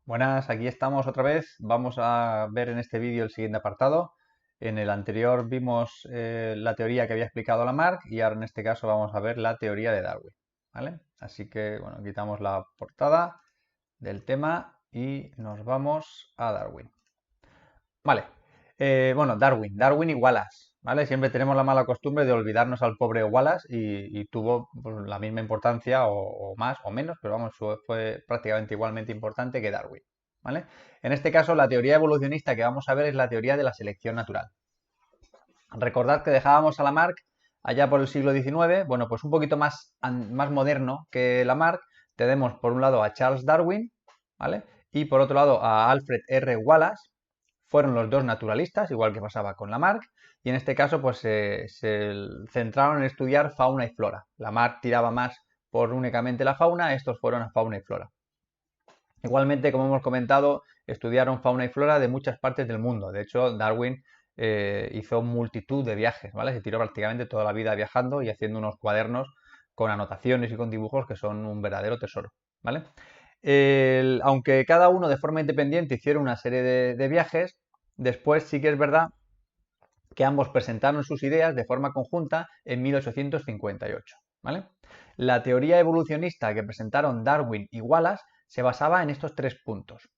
Buenas, aquí estamos otra vez. Vamos a ver en este vídeo el siguiente apartado. En el anterior vimos la teoría que había explicado Lamarck y ahora en este caso vamos a ver la teoría de Darwin. ¿Vale? Así que, bueno, quitamos la portada del tema y nos vamos a Darwin. Vale, bueno, Darwin y Wallace, ¿vale? Siempre tenemos la mala costumbre de olvidarnos al pobre Wallace y tuvo pues, la misma importancia o más o menos, pero vamos, fue prácticamente igualmente importante que Darwin, ¿vale? En este caso, la teoría evolucionista que vamos a ver es la teoría de la selección natural. Recordad que dejábamos a Lamarck allá por el siglo XIX, bueno, pues un poquito más moderno que Lamarck, tenemos por un lado a Charles Darwin, ¿vale? Y por otro lado a Alfred R. Wallace, fueron los dos naturalistas, igual que pasaba con Lamarck, y en este caso pues se centraron en estudiar fauna y flora. Lamarck tiraba más por únicamente la fauna, estos fueron a fauna y flora. Igualmente, como hemos comentado, estudiaron fauna y flora de muchas partes del mundo. De hecho, Darwin hizo multitud de viajes, ¿vale? Se tiró prácticamente toda la vida viajando y haciendo unos cuadernos con anotaciones y con dibujos que son un verdadero tesoro, ¿vale? Aunque cada uno de forma independiente hicieron una serie de viajes, después sí que es verdad que ambos presentaron sus ideas de forma conjunta en 1858, ¿vale? La teoría evolucionista que presentaron Darwin y Wallace se basaba en estos tres puntos.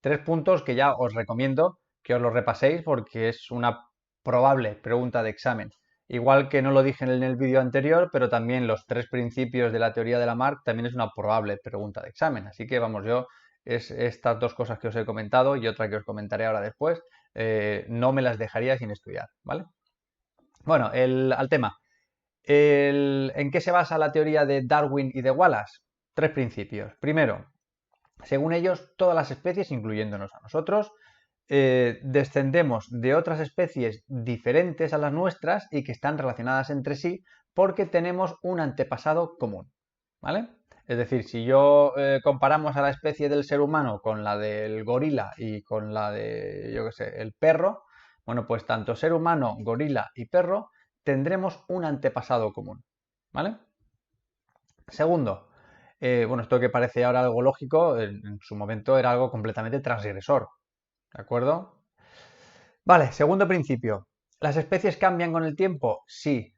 Tres puntos que ya os recomiendo que os los repaséis porque es una probable pregunta de examen. Igual que no lo dije en el vídeo anterior, pero también los tres principios de la teoría de Lamarck también es una probable pregunta de examen. Así que vamos, yo es estas dos cosas que os he comentado y otra que os comentaré ahora después, no me las dejaría sin estudiar, ¿vale? Bueno, al tema. ¿En qué se basa la teoría de Darwin y de Wallace? Tres principios. Primero, según ellos, todas las especies, incluyéndonos a nosotros, descendemos de otras especies diferentes a las nuestras y que están relacionadas entre sí porque tenemos un antepasado común, ¿vale? Es decir, si yo comparamos a la especie del ser humano con la del gorila y con la de, yo qué sé, el perro, bueno, pues tanto ser humano, gorila y perro tendremos un antepasado común, ¿vale? Segundo, bueno, esto que parece ahora algo lógico, en su momento era algo completamente transgresor, ¿de acuerdo? Vale, segundo principio. ¿Las especies cambian con el tiempo? Sí.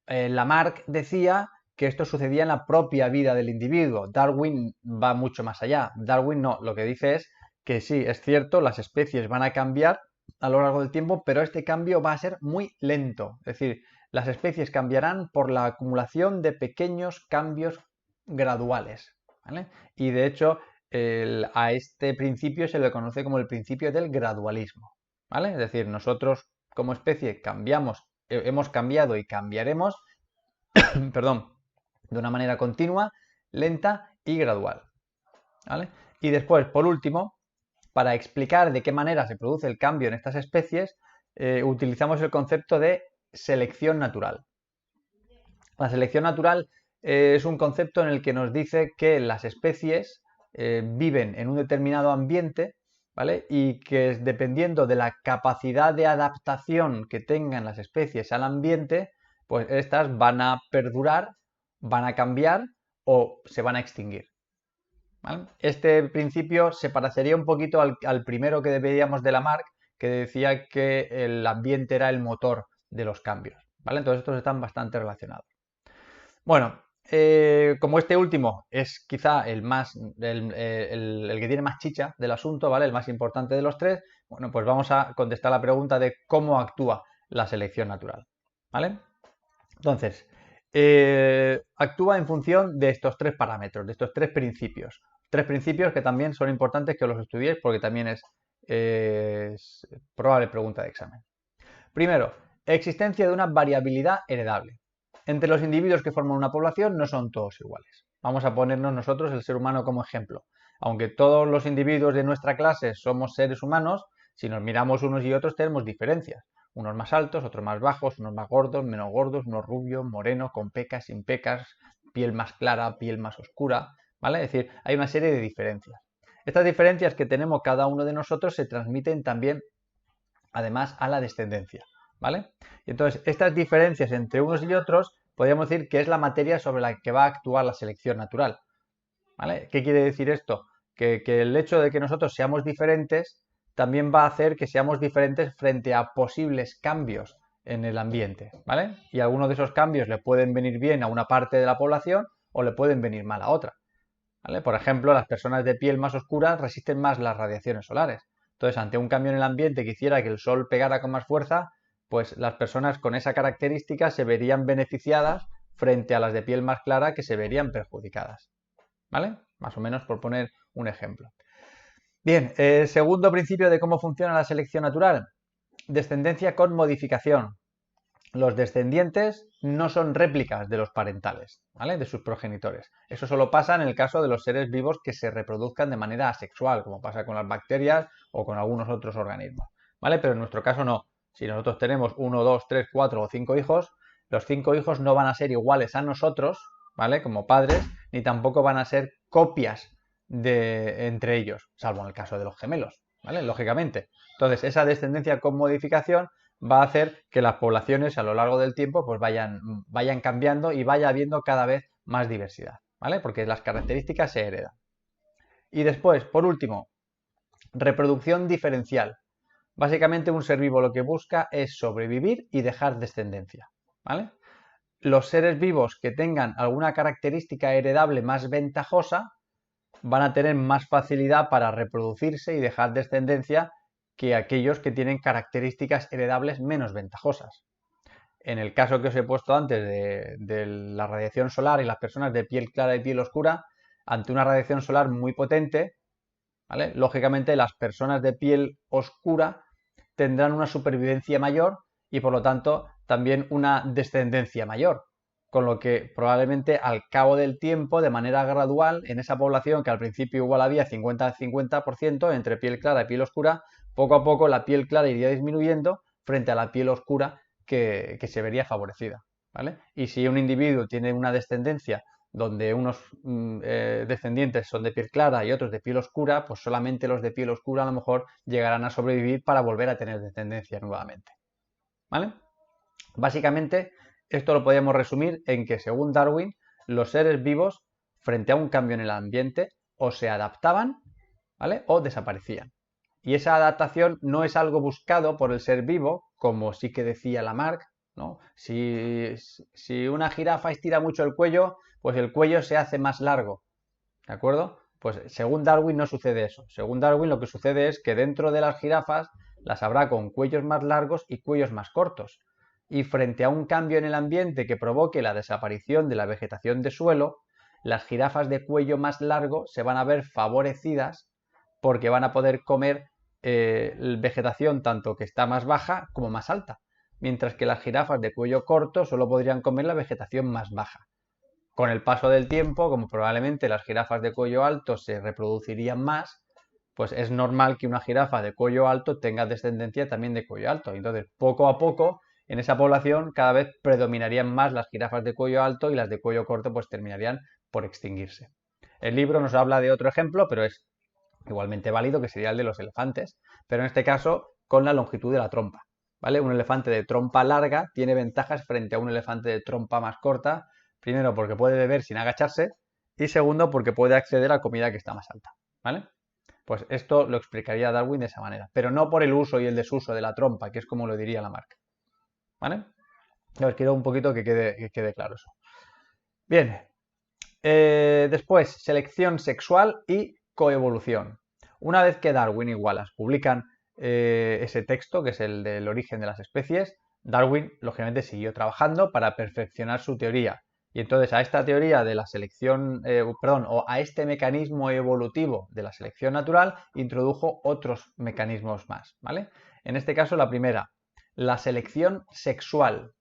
Lamarck decía que esto sucedía en la propia vida del individuo. Darwin va mucho más allá. Darwin no, lo que dice es que sí, es cierto, las especies van a cambiar a lo largo del tiempo, pero este cambio va a ser muy lento. Es decir, las especies cambiarán por la acumulación de pequeños cambios graduales, ¿vale? Y de hecho, a este principio se le conoce como el principio del gradualismo, ¿vale? Es decir, nosotros como especie cambiamos, hemos cambiado y cambiaremos, perdón, de una manera continua, lenta y gradual, ¿vale? Y después, por último, para explicar de qué manera se produce el cambio en estas especies, utilizamos el concepto de selección natural. La selección natural es un concepto en el que nos dice que las especies viven en un determinado ambiente, ¿vale? Y que dependiendo de la capacidad de adaptación que tengan las especies al ambiente, pues estas van a perdurar, van a cambiar o se van a extinguir, ¿vale? Este principio se parecería un poquito al primero que veíamos de Lamarck, que decía que el ambiente era el motor de los cambios, ¿vale? Entonces estos están bastante relacionados. Bueno, como este último es quizá el que tiene más chicha del asunto, ¿vale? El más importante de los tres, bueno, pues vamos a contestar la pregunta de cómo actúa la selección natural, ¿vale? Entonces, actúa en función de estos tres parámetros, de estos tres principios. Tres principios que también son importantes que los estudiéis porque también es probable pregunta de examen. Primero, existencia de una variabilidad heredable. Entre los individuos que forman una población no son todos iguales. Vamos a ponernos nosotros el ser humano como ejemplo. Aunque todos los individuos de nuestra clase somos seres humanos, si nos miramos unos y otros tenemos diferencias. Unos más altos, otros más bajos, unos más gordos, menos gordos, unos rubios, morenos, con pecas, sin pecas, piel más clara, piel más oscura, ¿vale? Es decir, hay una serie de diferencias. Estas diferencias que tenemos cada uno de nosotros se transmiten también además a la descendencia, ¿vale? Y entonces, estas diferencias entre unos y otros, podríamos decir que es la materia sobre la que va a actuar la selección natural, ¿vale? ¿Qué quiere decir esto? que el hecho de que nosotros seamos diferentes también va a hacer que seamos diferentes frente a posibles cambios en el ambiente, ¿vale? Y algunos de esos cambios le pueden venir bien a una parte de la población o le pueden venir mal a otra, ¿vale? Por ejemplo, las personas de piel más oscura resisten más las radiaciones solares. Entonces, ante un cambio en el ambiente que hiciera que el sol pegara con más fuerza, pues las personas con esa característica se verían beneficiadas frente a las de piel más clara que se verían perjudicadas, ¿vale? Más o menos por poner un ejemplo. Bien, segundo principio de cómo funciona la selección natural. Descendencia con modificación. Los descendientes no son réplicas de los parentales, ¿vale? De sus progenitores. Eso solo pasa en el caso de los seres vivos que se reproduzcan de manera asexual, como pasa con las bacterias o con algunos otros organismos, ¿vale? Pero en nuestro caso no. Si nosotros tenemos 1, 2, 3, 4 o 5 hijos, los 5 hijos no van a ser iguales a nosotros, ¿vale? Como padres, ni tampoco van a ser copias entre ellos, salvo en el caso de los gemelos, ¿vale? Lógicamente. Entonces, esa descendencia con modificación va a hacer que las poblaciones a lo largo del tiempo pues vayan cambiando y vaya habiendo cada vez más diversidad, ¿vale? Porque las características se heredan. Y después, por último, reproducción diferencial. Básicamente un ser vivo lo que busca es sobrevivir y dejar descendencia, ¿vale? Los seres vivos que tengan alguna característica heredable más ventajosa van a tener más facilidad para reproducirse y dejar descendencia que aquellos que tienen características heredables menos ventajosas. En el caso que os he puesto antes de la radiación solar y las personas de piel clara y piel oscura, ante una radiación solar muy potente, ¿vale? Lógicamente las personas de piel oscura tendrán una supervivencia mayor y por lo tanto también una descendencia mayor. Con lo que probablemente al cabo del tiempo, de manera gradual, en esa población que al principio igual había 50-50% entre piel clara y piel oscura, poco a poco la piel clara iría disminuyendo frente a la piel oscura que se vería favorecida, ¿vale? Y si un individuo tiene una descendencia donde unos descendientes son de piel clara y otros de piel oscura, pues solamente los de piel oscura a lo mejor llegarán a sobrevivir para volver a tener descendencia nuevamente, ¿vale? Básicamente, esto lo podemos resumir en que, según Darwin, los seres vivos, frente a un cambio en el ambiente, o se adaptaban, ¿vale? O desaparecían. Y esa adaptación no es algo buscado por el ser vivo, como sí que decía Lamarck, ¿no? Si una jirafa estira mucho el cuello, pues el cuello se hace más largo, ¿de acuerdo? Pues según Darwin no sucede eso. Según Darwin lo que sucede es que dentro de las jirafas las habrá con cuellos más largos y cuellos más cortos. Y frente a un cambio en el ambiente que provoque la desaparición de la vegetación de suelo, las jirafas de cuello más largo se van a ver favorecidas porque van a poder comer vegetación tanto que está más baja como más alta, mientras que las jirafas de cuello corto solo podrían comer la vegetación más baja. Con el paso del tiempo, como probablemente las jirafas de cuello alto se reproducirían más, pues es normal que una jirafa de cuello alto tenga descendencia también de cuello alto. Entonces, poco a poco, en esa población cada vez predominarían más las jirafas de cuello alto y las de cuello corto pues terminarían por extinguirse. El libro nos habla de otro ejemplo, pero es igualmente válido, que sería el de los elefantes, pero en este caso con la longitud de la trompa, ¿vale? Un elefante de trompa larga tiene ventajas frente a un elefante de trompa más corta, primero porque puede beber sin agacharse y segundo porque puede acceder a comida que está más alta, ¿vale? Pues esto lo explicaría Darwin de esa manera, pero no por el uso y el desuso de la trompa, que es como lo diría Lamarck, ¿vale? Os quiero un poquito que quede claro eso. Bien, después, selección sexual y coevolución. Una vez que Darwin y Wallace publican ese texto, que es el del origen de las especies, Darwin, lógicamente, siguió trabajando para perfeccionar su teoría. Y entonces a esta teoría de la selección, o a este mecanismo evolutivo de la selección natural, introdujo otros mecanismos más, ¿vale? En este caso, la primera, la selección sexual.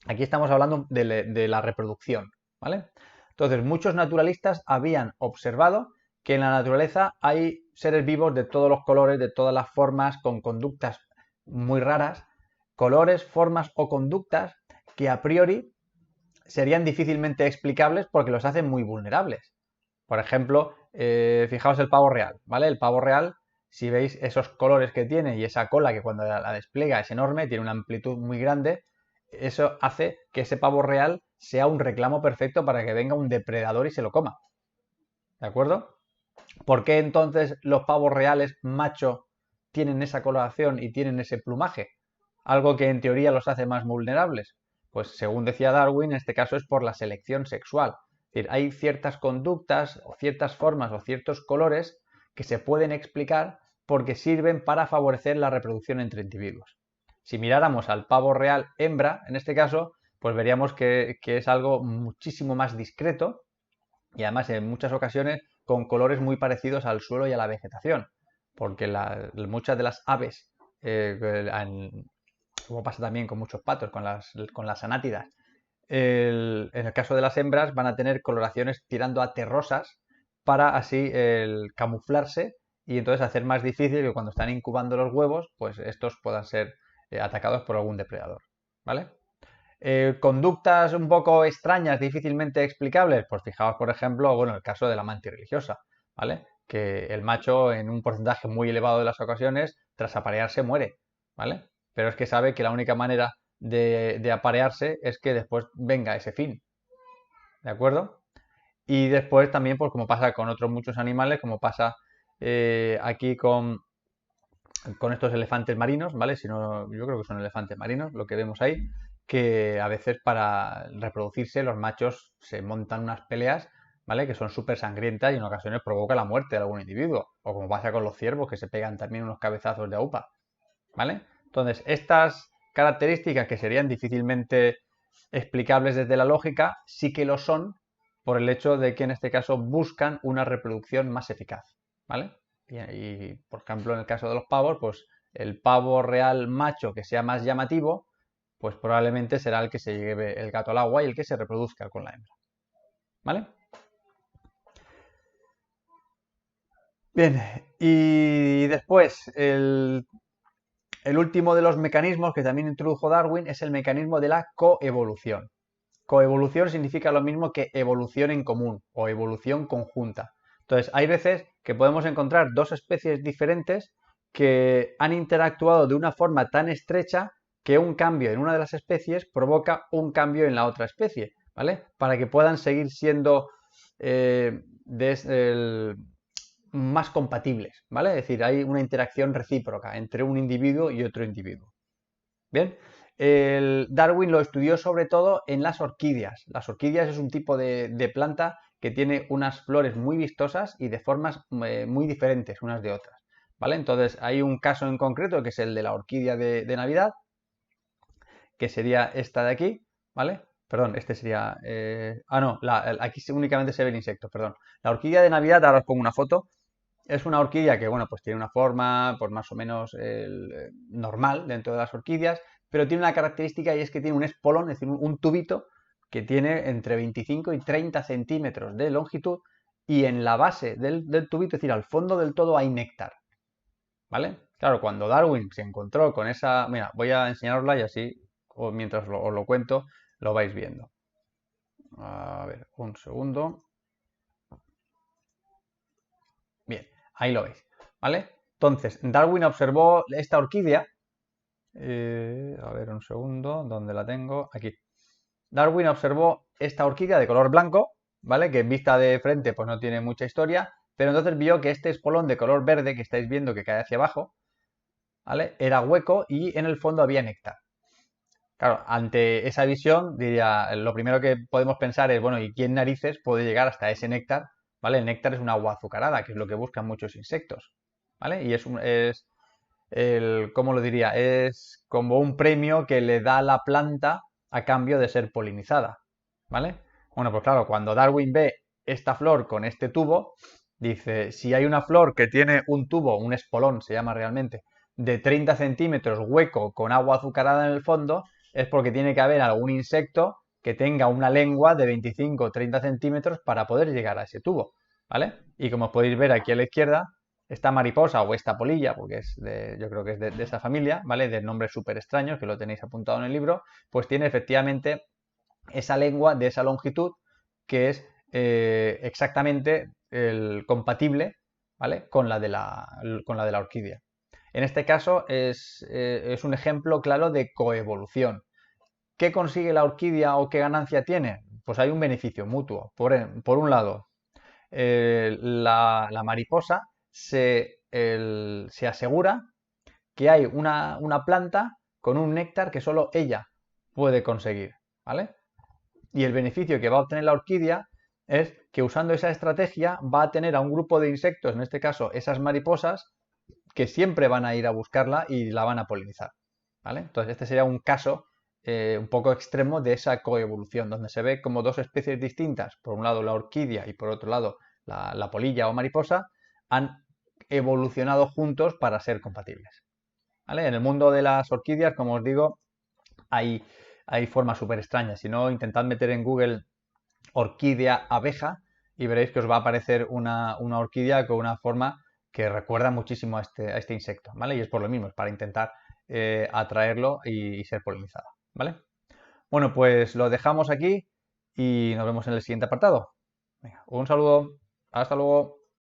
Aquí estamos hablando de la reproducción, ¿vale? Entonces, muchos naturalistas habían observado que en la naturaleza hay seres vivos de todos los colores, de todas las formas, con conductas muy raras, colores, formas o conductas que a priori serían difícilmente explicables porque los hacen muy vulnerables. Por ejemplo, fijaos el pavo real, ¿vale? El pavo real, si veis esos colores que tiene y esa cola que cuando la despliega es enorme, tiene una amplitud muy grande, eso hace que ese pavo real sea un reclamo perfecto para que venga un depredador y se lo coma. ¿De acuerdo? ¿Por qué entonces los pavos reales macho tienen esa coloración y tienen ese plumaje? Algo que en teoría los hace más vulnerables. Pues según decía Darwin, en este caso es por la selección sexual. Es decir, hay ciertas conductas o ciertas formas o ciertos colores que se pueden explicar porque sirven para favorecer la reproducción entre individuos. Si miráramos al pavo real hembra, en este caso, pues veríamos que es algo muchísimo más discreto y además en muchas ocasiones con colores muy parecidos al suelo y a la vegetación, porque muchas de las aves, como pasa también con muchos patos, con las anátidas, en el caso de las hembras van a tener coloraciones tirando a terrosas para así camuflarse y entonces hacer más difícil que cuando están incubando los huevos, pues estos puedan ser atacados por algún depredador, ¿vale? Conductas un poco extrañas, difícilmente explicables, pues fijaos, por ejemplo, bueno, el caso de la mantis religiosa, ¿vale? Que el macho en un porcentaje muy elevado de las ocasiones, tras aparearse, muere, ¿vale? Pero es que sabe que la única manera de aparearse es que después venga ese fin, ¿de acuerdo? Y después también, pues como pasa con otros muchos animales, como pasa aquí con estos elefantes marinos, ¿vale? Si no, yo creo que son elefantes marinos, lo que vemos ahí, que a veces para reproducirse los machos se montan unas peleas, ¿vale? Que son súper sangrientas y en ocasiones provoca la muerte de algún individuo. O como pasa con los ciervos, que se pegan también unos cabezazos de aupa, ¿vale? Entonces, estas características que serían difícilmente explicables desde la lógica, sí que lo son por el hecho de que en este caso buscan una reproducción más eficaz, ¿vale? Y, por ejemplo, en el caso de los pavos, pues el pavo real macho que sea más llamativo, pues probablemente será el que se lleve el gato al agua y el que se reproduzca con la hembra, ¿vale? Bien, y después el último de los mecanismos que también introdujo Darwin es el mecanismo de la coevolución. Coevolución significa lo mismo que evolución en común o evolución conjunta. Entonces, hay veces que podemos encontrar dos especies diferentes que han interactuado de una forma tan estrecha que un cambio en una de las especies provoca un cambio en la otra especie, ¿vale? Para que puedan seguir siendo eh, más compatibles, ¿vale? Es decir, hay una interacción recíproca entre un individuo y otro individuo. Bien, Darwin lo estudió sobre todo en las orquídeas. Las orquídeas es un tipo de planta que tiene unas flores muy vistosas y de formas muy diferentes unas de otras, ¿vale? Entonces hay un caso en concreto que es el de la orquídea de Navidad, que sería esta de aquí, ¿vale? Perdón, este sería... no, aquí únicamente se ve el insecto, perdón. La orquídea de Navidad, ahora os pongo una foto, es una orquídea que, bueno, pues tiene una forma, pues más o menos normal dentro de las orquídeas, pero tiene una característica y es que tiene un espolón, es decir, un tubito que tiene entre 25 y 30 centímetros de longitud y en la base del tubito, es decir, al fondo del todo hay néctar, ¿vale? Claro, cuando Darwin se encontró con esa... Mira, voy a enseñarosla y así, o mientras os lo cuento, lo vais viendo. A ver, un segundo. Bien, ahí lo veis, ¿vale? Entonces, Darwin observó esta orquídea. A ver, un segundo, ¿dónde la tengo? Aquí. Darwin observó esta orquídea de color blanco, ¿vale? Que en vista de frente pues no tiene mucha historia, pero entonces vio que este espolón de color verde que estáis viendo que cae hacia abajo, ¿vale? Era hueco y en el fondo había néctar. Claro, ante esa visión, diría, lo primero que podemos pensar es, bueno, ¿y quién narices puede llegar hasta ese néctar? ¿Vale? El néctar es un agua azucarada, que es lo que buscan muchos insectos, ¿vale? Y ¿cómo lo diría? Es como un premio que le da la planta a cambio de ser polinizada, ¿vale? Bueno, pues claro, cuando Darwin ve esta flor con este tubo, dice, si hay una flor que tiene un tubo, un espolón se llama realmente, de 30 centímetros hueco con agua azucarada en el fondo, es porque tiene que haber algún insecto que tenga una lengua de 25 o 30 centímetros para poder llegar a ese tubo, ¿vale? Y como podéis ver aquí a la izquierda, esta mariposa o esta polilla, porque yo creo que es de esa familia, ¿vale? De nombres súper extraños, que lo tenéis apuntado en el libro, pues tiene efectivamente esa lengua de esa longitud que es exactamente compatible, ¿vale? Con la de la orquídea. En este caso es un ejemplo claro de coevolución. ¿Qué consigue la orquídea o qué ganancia tiene? Pues hay un beneficio mutuo. Por un lado, la mariposa se asegura que hay una planta con un néctar que solo ella puede conseguir, ¿vale? Y el beneficio que va a obtener la orquídea es que usando esa estrategia va a tener a un grupo de insectos, en este caso esas mariposas, que siempre van a ir a buscarla y la van a polinizar, ¿vale? Entonces este sería un caso un poco extremo de esa coevolución, donde se ve como dos especies distintas, por un lado la orquídea y por otro lado la polilla o mariposa, han evolucionado juntos para ser compatibles, ¿vale? En el mundo de las orquídeas, como os digo, hay, hay formas súper extrañas. Si no, intentad meter en Google orquídea abeja y veréis que os va a aparecer una orquídea con una forma que recuerda muchísimo a este insecto, ¿vale? Y es por lo mismo, es para intentar atraerlo y ser polinizado, ¿vale? Bueno, pues lo dejamos aquí y nos vemos en el siguiente apartado. Venga, un saludo, hasta luego.